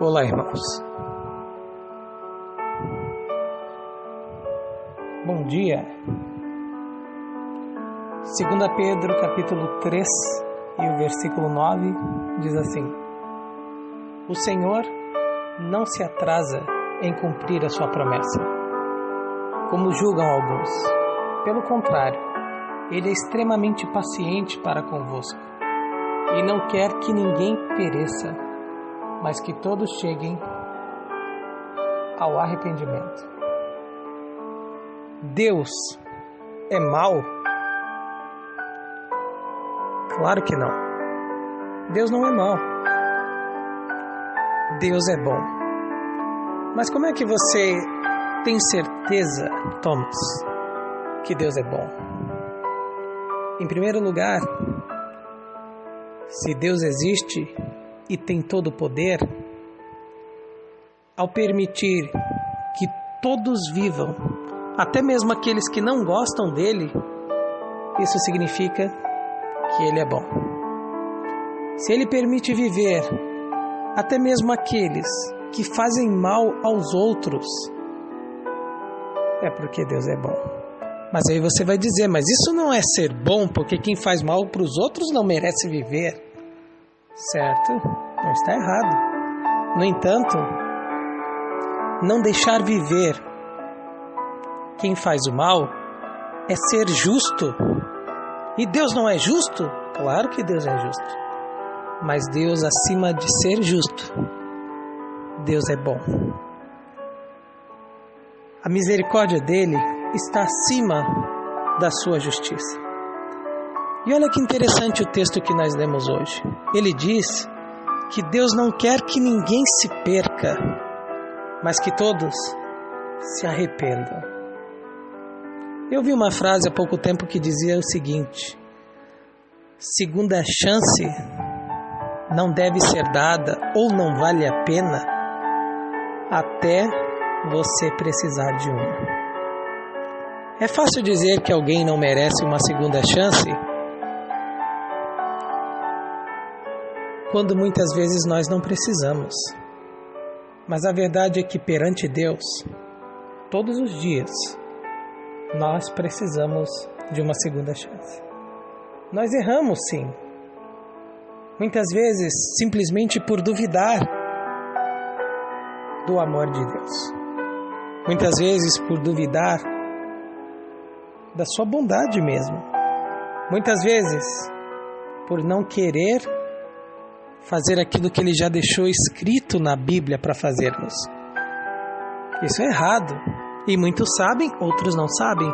Olá, irmãos. Bom dia. 2 Pedro, capítulo 3, e o versículo 9, diz assim: O Senhor não se atrasa em cumprir a sua promessa, como julgam alguns. Pelo contrário, Ele é extremamente paciente para convosco, e não quer que ninguém pereça, mas que todos cheguem ao arrependimento. Deus é mau? Claro que não. Deus não é mau. Deus é bom. Mas como é que você tem certeza, Thomas, que Deus é bom? Em primeiro lugar, se Deus existe e tem todo o poder, ao permitir que todos vivam, até mesmo aqueles que não gostam dele, isso significa que ele é bom. Se ele permite viver até mesmo aqueles que fazem mal aos outros, é porque Deus é bom. Mas aí você vai dizer, mas isso não é ser bom, porque quem faz mal para os outros não merece viver. Certo? Não está errado. No entanto, não deixar viver quem faz o mal é ser justo. E Deus não é justo? Claro que Deus é justo. Mas Deus, acima de ser justo, Deus é bom. A misericórdia dele está acima da sua justiça. E olha que interessante o texto que nós lemos hoje. Ele diz que Deus não quer que ninguém se perca, mas que todos se arrependam. Eu vi uma frase há pouco tempo que dizia o seguinte: segunda chance não deve ser dada ou não vale a pena até você precisar de uma. É fácil dizer que alguém não merece uma segunda chance, quando muitas vezes nós não precisamos. Mas a verdade é que perante Deus, todos os dias, nós precisamos de uma segunda chance. Nós erramos, sim. Muitas vezes, simplesmente por duvidar do amor de Deus. Muitas vezes por duvidar da sua bondade mesmo. Muitas vezes por não querer fazer aquilo que Ele já deixou escrito na Bíblia para fazermos. Isso é errado. E muitos sabem, outros não sabem.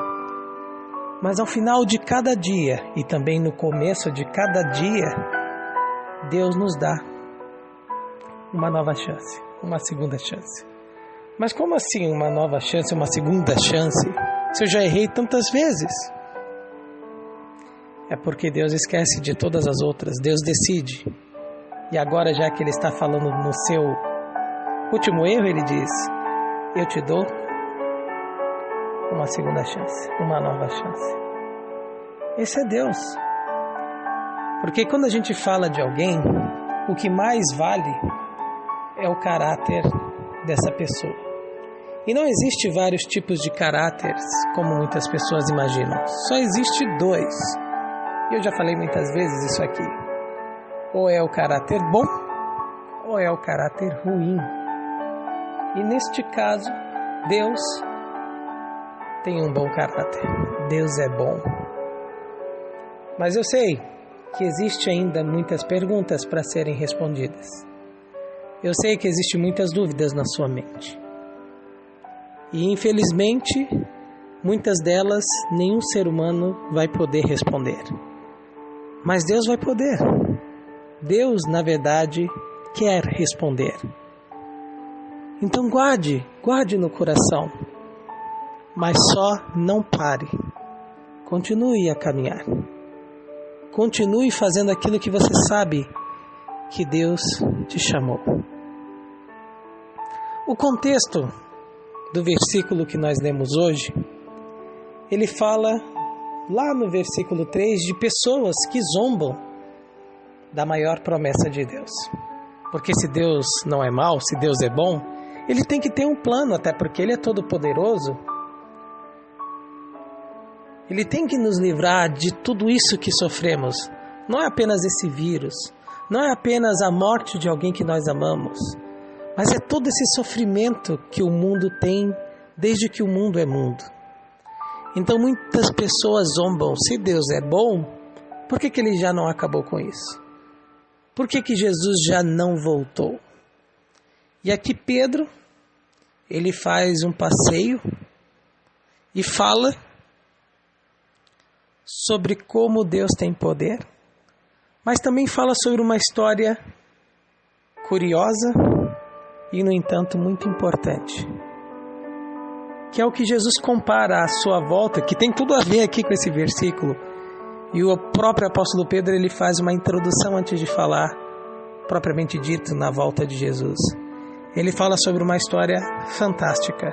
Mas ao final de cada dia, e também no começo de cada dia, Deus nos dá uma nova chance, uma segunda chance. Mas como assim uma nova chance, uma segunda chance, se eu já errei tantas vezes? É porque Deus esquece de todas as outras, Deus decide. E agora, já que Ele está falando no seu último erro, Ele diz: eu te dou uma segunda chance, uma nova chance. Esse é Deus. Porque quando a gente fala de alguém, o que mais vale é o caráter dessa pessoa. E não existe vários tipos de caráteres, como muitas pessoas imaginam. Só existe dois. E eu já falei muitas vezes isso aqui. Ou é o caráter bom, ou é o caráter ruim. E neste caso, Deus tem um bom caráter. Deus é bom. Mas eu sei que existe ainda muitas perguntas para serem respondidas. Eu sei que existem muitas dúvidas na sua mente. E infelizmente, muitas delas nenhum ser humano vai poder responder. Mas Deus vai poder. Deus, na verdade, quer responder. Então guarde no coração. Mas só não pare. Continue a caminhar. Continue fazendo aquilo que você sabe que Deus te chamou. O contexto do versículo que nós lemos hoje, ele fala lá no versículo 3 de pessoas que zombam da maior promessa de Deus. Porque se Deus não é mau, se Deus é bom, Ele tem que ter um plano, até porque Ele é todo poderoso. Ele tem que nos livrar de tudo isso que sofremos. Não é apenas esse vírus, não é apenas a morte de alguém que nós amamos, mas é todo esse sofrimento que o mundo tem desde que o mundo é mundo. Então muitas pessoas zombam, se Deus é bom, por que Ele já não acabou com isso? Por que Jesus já não voltou? E aqui Pedro, ele faz um passeio e fala sobre como Deus tem poder, mas também fala sobre uma história curiosa e, no entanto, muito importante, que é o que Jesus compara à sua volta, que tem tudo a ver aqui com esse versículo. E o próprio apóstolo Pedro, ele faz uma introdução antes de falar, propriamente dito, na volta de Jesus. Ele fala sobre uma história fantástica,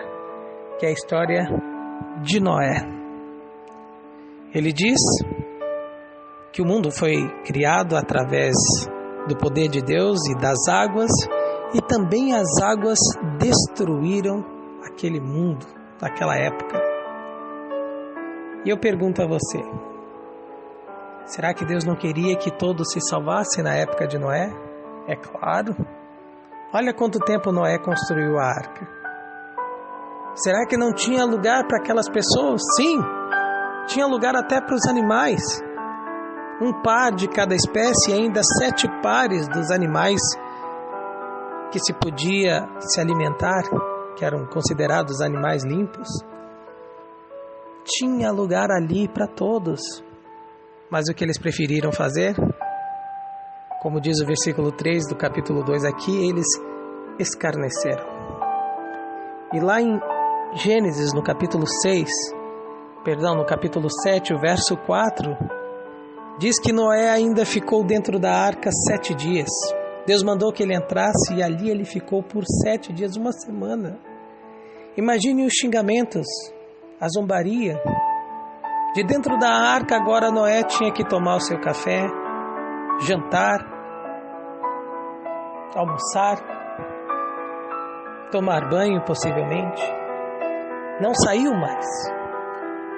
que é a história de Noé. Ele diz que o mundo foi criado através do poder de Deus e das águas, e também as águas destruíram aquele mundo naquela época. E eu pergunto a você, será que Deus não queria que todos se salvassem na época de Noé? É claro. Olha quanto tempo Noé construiu a arca. Será que não tinha lugar para aquelas pessoas? Sim, tinha lugar até para os animais. Um par de cada espécie e ainda 7 pares dos animais que se podia se alimentar, que eram considerados animais limpos. Tinha lugar ali para todos. Mas o que eles preferiram fazer? Como diz o versículo 3 do capítulo 2 aqui, eles escarneceram. E lá em Gênesis, no capítulo 7, o verso 4, diz que Noé ainda ficou dentro da arca 7 dias. Deus mandou que ele entrasse e ali ele ficou por 7 dias, uma semana. Imagine os xingamentos, a zombaria. De dentro da arca agora Noé tinha que tomar o seu café, jantar, almoçar, tomar banho possivelmente. Não saiu mais.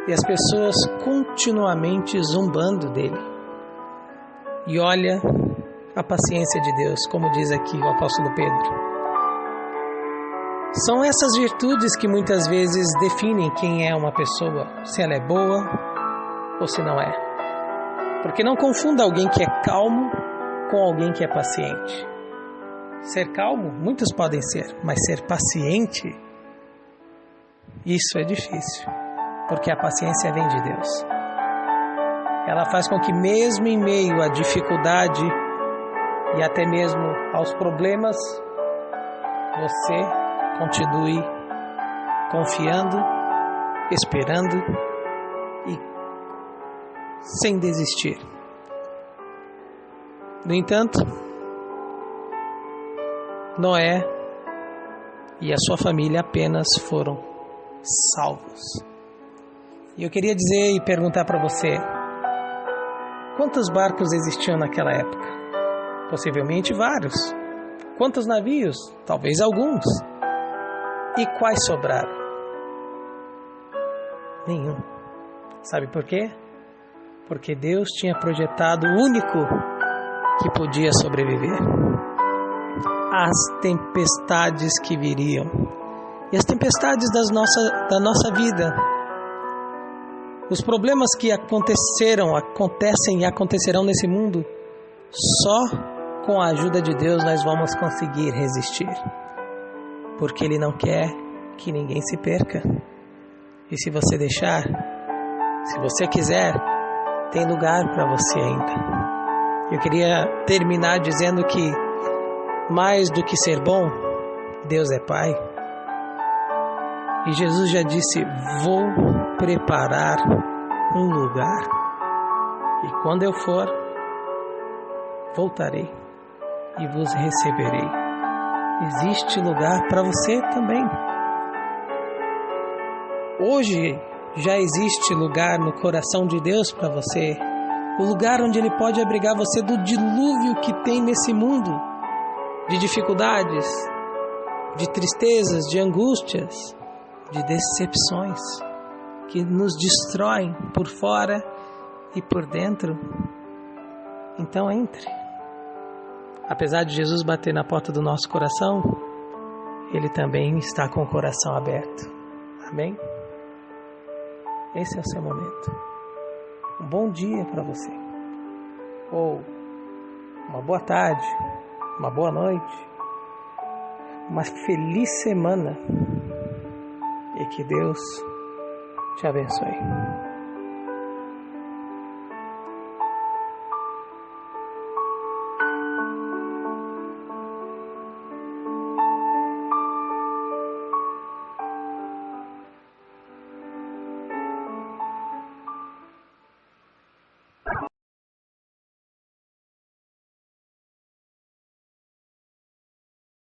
E as pessoas continuamente zombando dele. E olha a paciência de Deus, como diz aqui o apóstolo Pedro. São essas virtudes que muitas vezes definem quem é uma pessoa, se ela é boa ou se não é. Porque não confunda alguém que é calmo com alguém que é paciente. Ser calmo, muitos podem ser, mas ser paciente, isso é difícil, porque a paciência vem de Deus. Ela faz com que mesmo em meio à dificuldade e até mesmo aos problemas, você continue confiando, esperando e sem desistir. No entanto, Noé e a sua família apenas foram salvos. E eu queria dizer e perguntar para você, quantos barcos existiam naquela época? Possivelmente vários. Quantos navios? Talvez alguns. E quais sobraram? Nenhum. Sabe por quê? Porque Deus tinha projetado o único que podia sobreviver. As tempestades que viriam. E as tempestades da nossa vida. Os problemas que aconteceram, acontecem e acontecerão nesse mundo, só com a ajuda de Deus nós vamos conseguir resistir. Porque Ele não quer que ninguém se perca. E se você deixar, se você quiser, tem lugar para você ainda. Eu queria terminar dizendo que, mais do que ser bom, Deus é Pai. E Jesus já disse, vou preparar um lugar. E quando eu for, voltarei e vos receberei. Existe lugar para você também. Hoje já existe lugar no coração de Deus para você. O lugar onde Ele pode abrigar você do dilúvio que tem nesse mundo. de dificuldades, de tristezas, de angústias, de decepções que nos destroem por fora e por dentro. Então entre. Apesar de Jesus bater na porta do nosso coração, Ele também está com o coração aberto. Amém? Esse é o seu momento. Um bom dia para você. Ou uma boa tarde, uma boa noite, uma feliz semana. E que Deus te abençoe.